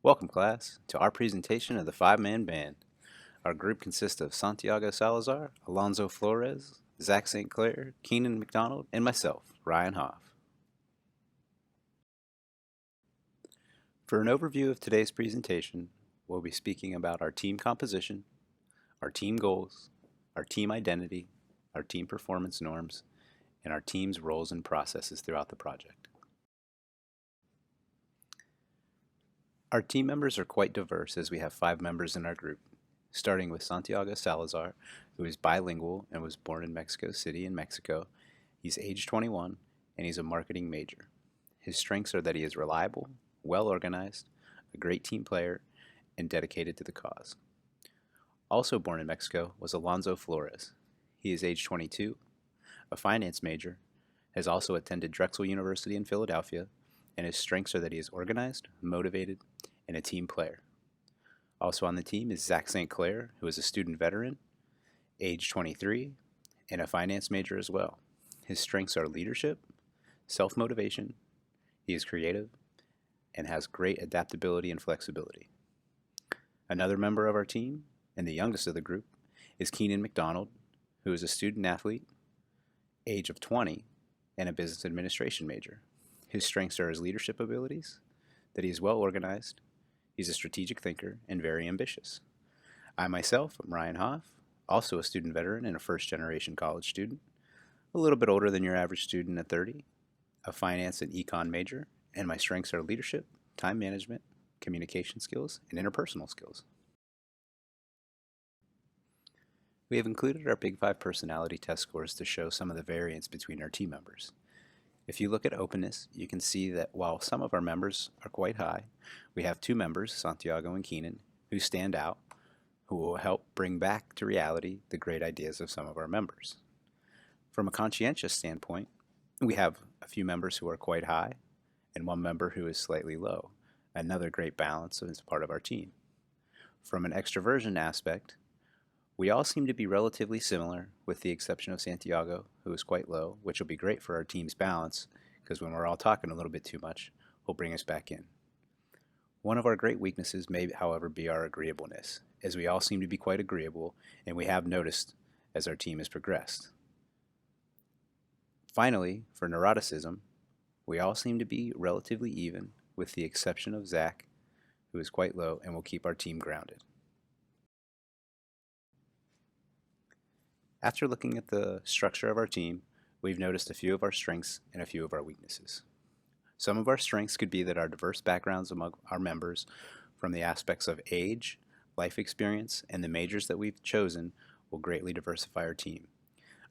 Welcome, class, to our presentation of the five-man band. Our group consists of Santiago Salazar, Alonzo Flores, Zach St. Clair, Keenan McDonald, and myself, Ryan Hoff. For an overview of today's presentation, we'll be speaking about our team composition, our team goals, our team identity, our team performance norms, and our team's roles and processes throughout the project. Our team members are quite diverse as we have 5 members in our group, starting with Santiago Salazar, who is bilingual and was born in Mexico City in Mexico. He's age 21 and he's a marketing major. His strengths are that he is reliable, well organized, a great team player, and dedicated to the cause. Also born in Mexico was Alonzo Flores. He is age 22, a finance major, has also attended Drexel University in Philadelphia, and his strengths are that he is organized, motivated, and a team player. Also on the team is Zach St. Clair, who is a student veteran, age 23, and a finance major as well. His strengths are leadership, self-motivation, he is creative, and has great adaptability and flexibility. Another member of our team, and the youngest of the group, is Keenan McDonald, who is a student athlete, age of 20, and a business administration major. His strengths are his leadership abilities, that he is well organized, he's a strategic thinker, and very ambitious. I myself am Ryan Hoff, also a student veteran and a first-generation college student, a little bit older than your average student at 30, a finance and econ major, and my strengths are leadership, time management, communication skills, and interpersonal skills. We have included our Big 5 personality test scores to show some of the variance between our team members. If you look at openness, you can see that while some of our members are quite high, we have 2 members, Santiago and Keenan, who stand out, who will help bring back to reality the great ideas of some of our members. From a conscientious standpoint, we have a few members who are quite high and 1 member who is slightly low, another great balance as part of our team. From an extroversion aspect, we all seem to be relatively similar, with the exception of Santiago, who is quite low, which will be great for our team's balance, because when we're all talking a little bit too much, he'll bring us back in. One of our great weaknesses may, however, be our agreeableness, as we all seem to be quite agreeable, and we have noticed as our team has progressed. Finally, for neuroticism, we all seem to be relatively even, with the exception of Zach, who is quite low and will keep our team grounded. After looking at the structure of our team, we've noticed a few of our strengths and a few of our weaknesses. Some of our strengths could be that our diverse backgrounds among our members, from the aspects of age, life experience, and the majors that we've chosen, will greatly diversify our team.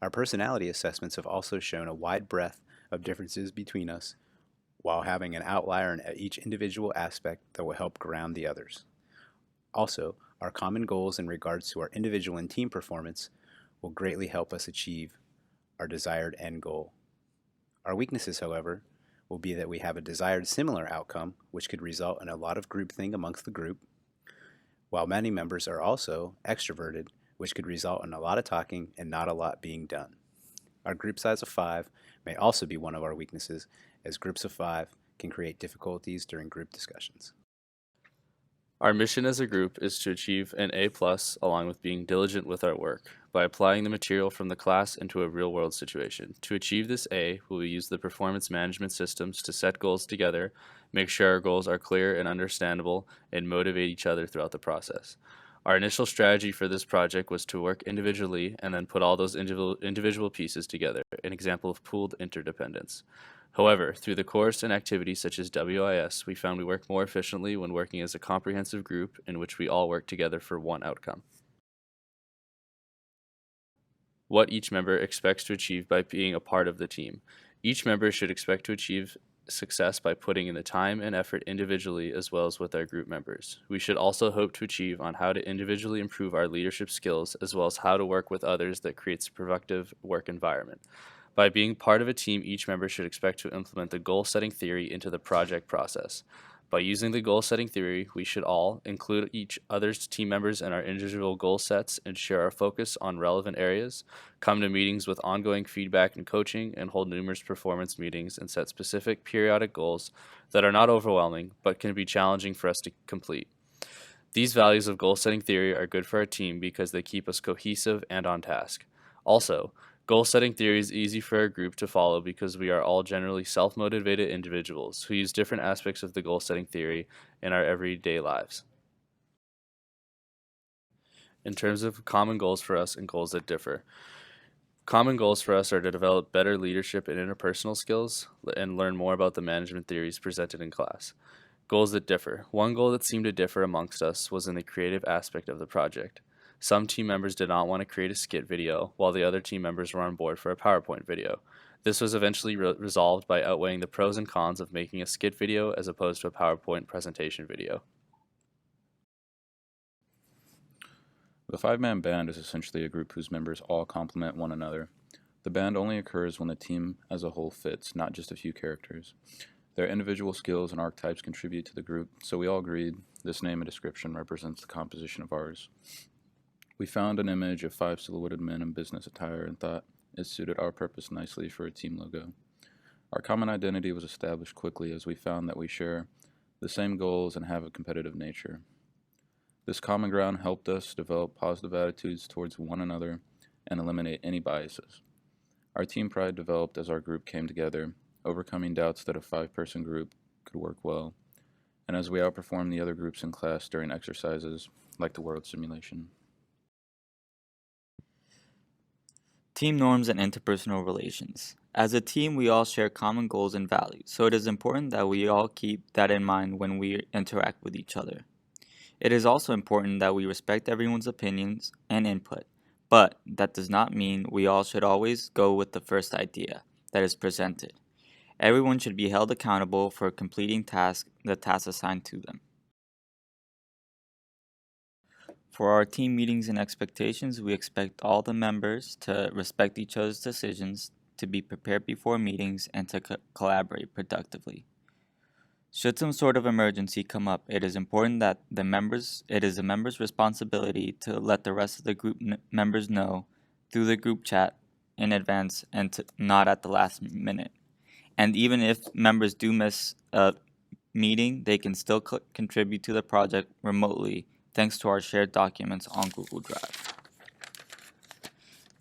Our personality assessments have also shown a wide breadth of differences between us, while having an outlier in each individual aspect that will help ground the others. Also, our common goals in regards to our individual and team performance will greatly help us achieve our desired end goal. Our weaknesses, however, will be that we have a desired similar outcome, which could result in a lot of groupthink amongst the group, while many members are also extroverted, which could result in a lot of talking and not a lot being done. Our group size of 5 may also be one of our weaknesses, as groups of 5 can create difficulties during group discussions. Our mission as a group is to achieve an A+ along with being diligent with our work by applying the material from the class into a real-world situation. To achieve this A, we will use the performance management systems to set goals together, make sure our goals are clear and understandable, and motivate each other throughout the process. Our initial strategy for this project was to work individually and then put all those individual pieces together, an example of pooled interdependence. However, through the course and activities such as WIS, we found we work more efficiently when working as a comprehensive group in which we all work together for one outcome. What each member expects to achieve by being a part of the team. Each member should expect to achieve success by putting in the time and effort individually as well as with our group members. We should also hope to achieve on how to individually improve our leadership skills as well as how to work with others that creates a productive work environment. By being part of a team, each member should expect to implement the goal-setting theory into the project process. By using the goal setting theory, we should all include each other's team members in our individual goal sets and share our focus on relevant areas, come to meetings with ongoing feedback and coaching, and hold numerous performance meetings and set specific periodic goals that are not overwhelming but can be challenging for us to complete. These values of goal setting theory are good for our team because they keep us cohesive and on task. Also, goal setting theory is easy for our group to follow because we are all generally self motivated individuals who use different aspects of the goal setting theory in our everyday lives. In terms of common goals for us and goals that differ, common goals for us are to develop better leadership and interpersonal skills and learn more about the management theories presented in class. Goals that differ. One goal that seemed to differ amongst us was in the creative aspect of the project. Some team members did not want to create a skit video, while the other team members were on board for a PowerPoint video. This was eventually resolved by outweighing the pros and cons of making a skit video as opposed to a PowerPoint presentation video. The five-man band is essentially a group whose members all complement one another. The band only occurs when the team as a whole fits, not just a few characters. Their individual skills and archetypes contribute to the group, so we all agreed this name and description represents the composition of ours. We found an image of 5 silhouetted men in business attire and thought it suited our purpose nicely for a team logo. Our common identity was established quickly as we found that we share the same goals and have a competitive nature. This common ground helped us develop positive attitudes towards one another and eliminate any biases. Our team pride developed as our group came together, overcoming doubts that a 5-person group could work well, and as we outperformed the other groups in class during exercises like the world simulation. Team norms and interpersonal relations. As a team, we all share common goals and values, so it is important that we all keep that in mind when we interact with each other. It is also important that we respect everyone's opinions and input, but that does not mean we all should always go with the first idea that is presented. Everyone should be held accountable for completing the tasks assigned to them. For our team meetings and expectations, we expect all the members to respect each other's decisions, to be prepared before meetings, and to collaborate productively. Should some sort of emergency come up, it is important that it is the members' responsibility to let the rest of the group members know through the group chat in advance and not at the last minute. And even if members do miss a meeting, they can still contribute to the project remotely thanks to our shared documents on Google Drive.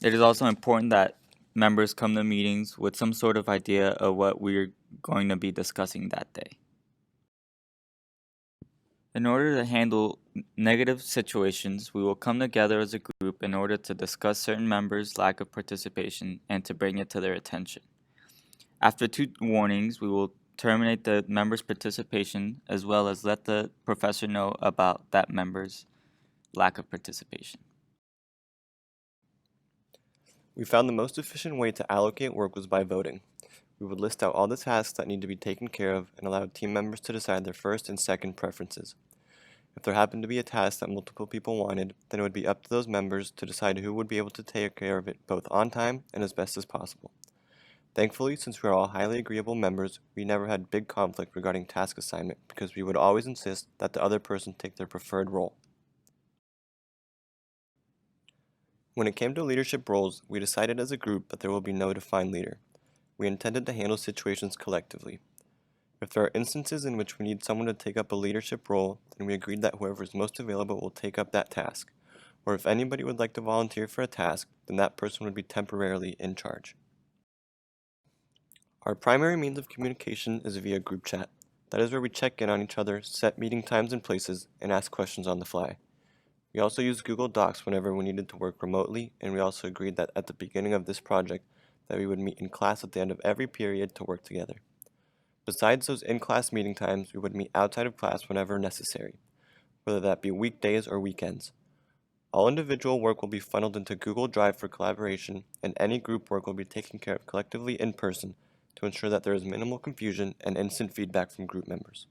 It is also important that members come to meetings with some sort of idea of what we're going to be discussing that day. In order to handle negative situations, we will come together as a group in order to discuss certain members' lack of participation and to bring it to their attention. After 2 warnings, we will terminate the member's participation as well as let the professor know about that member's lack of participation. We found the most efficient way to allocate work was by voting. We would list out all the tasks that need to be taken care of and allow team members to decide their first and second preferences. If there happened to be a task that multiple people wanted, then it would be up to those members to decide who would be able to take care of it both on time and as best as possible. Thankfully, since we are all highly agreeable members, we never had big conflict regarding task assignment because we would always insist that the other person take their preferred role. When it came to leadership roles, we decided as a group that there will be no defined leader. We intended to handle situations collectively. If there are instances in which we need someone to take up a leadership role, then we agreed that whoever is most available will take up that task. Or if anybody would like to volunteer for a task, then that person would be temporarily in charge. Our primary means of communication is via group chat. That is where we check in on each other, set meeting times and places, and ask questions on the fly. We also use Google Docs whenever we needed to work remotely, and we also agreed that at the beginning of this project that we would meet in class at the end of every period to work together. Besides those in-class meeting times, we would meet outside of class whenever necessary, whether that be weekdays or weekends. All individual work will be funneled into Google Drive for collaboration, and any group work will be taken care of collectively in person to ensure that there is minimal confusion and instant feedback from group members.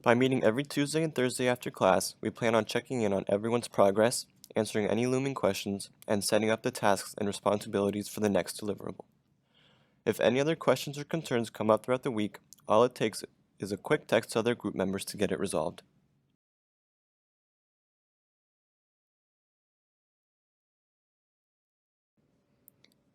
By meeting every Tuesday and Thursday after class, we plan on checking in on everyone's progress, answering any looming questions, and setting up the tasks and responsibilities for the next deliverable. If any other questions or concerns come up throughout the week, all it takes is a quick text to other group members to get it resolved.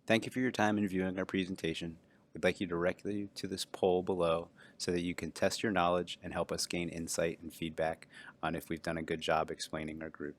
Thank you for your time in viewing our presentation. We'd like you to direct you to this poll below so that you can test your knowledge and help us gain insight and feedback on if we've done a good job explaining our group.